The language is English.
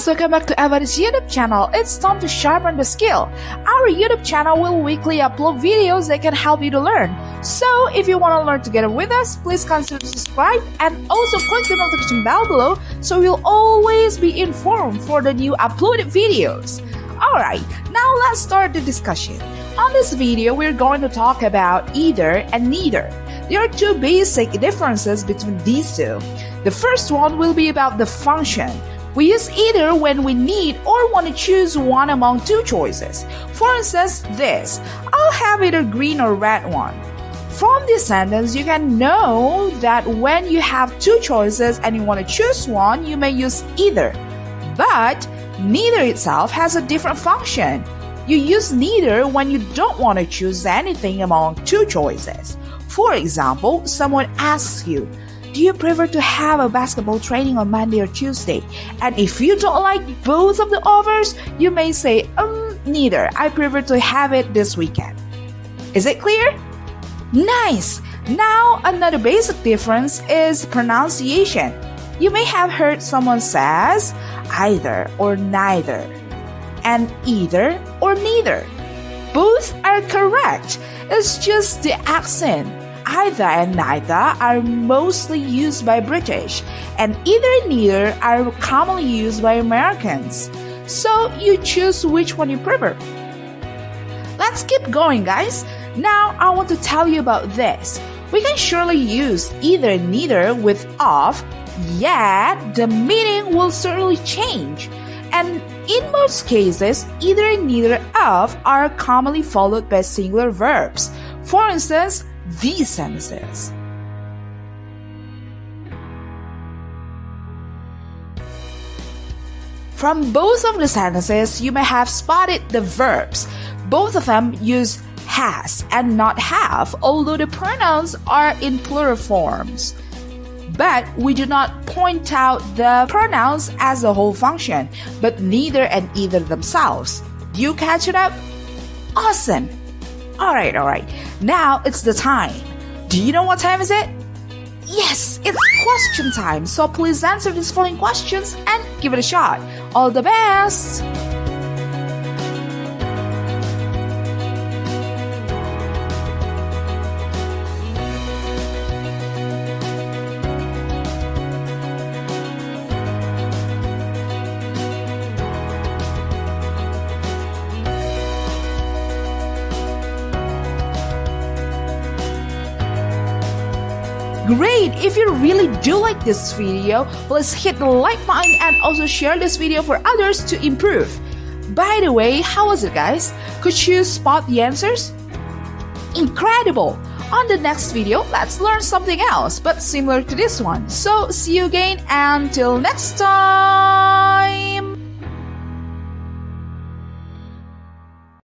guys, welcome back to Efata's YouTube channel. It's time to sharpen the skill. Our YouTube channel will weekly upload videos that can help you to learn. So if you want to learn together with us, please consider subscribe and also click the notification bell below so you'll always be informed for the new uploaded videos. Alright, now let's start the discussion. On this video, we're going to talk about either and neither. There are two basic differences between these two. The first one will be about the function. We use either when we need or want to choose one among two choices. For instance, this, I'll have either green or red one. From this sentence, you can know that when you have two choices and you want to choose one, you may use either. But neither itself has a different function. You use neither when you don't want to choose anything among two choices. For example, someone asks you, do you prefer to have a basketball training on Monday or Tuesday? And if you don't like both of the offers, you may say, neither. I prefer to have it this weekend. Is it clear? Nice! Now, another basic difference is pronunciation. You may have heard someone says either or neither, and either or neither. Both are correct. It's just the accent. Either and neither are mostly used by British, and either and neither are commonly used by Americans. So you choose which one you prefer. Let's keep going, guys. Now I want to tell you about this. We can surely use either and neither with of, yet the meaning will certainly change. And in most cases, either and neither of are commonly followed by singular verbs. For instance, these sentences. From both of the sentences, you may have spotted the verbs. Both of them use has and not have, although the pronouns are in plural forms. But we do not point out the pronouns as a whole function, but neither and either themselves. Do you catch it up? Awesome! Alright. Now it's the time. Do you know what time is it? Yes, it's question time. So please answer these following questions and give it a shot. All the best! Great! If you really do like this video, please hit the like button and also share this video for others to improve. By the way, how was it, guys? Could you spot the answers? Incredible! On the next video, let's learn something else, but similar to this one. So, see you again until next time!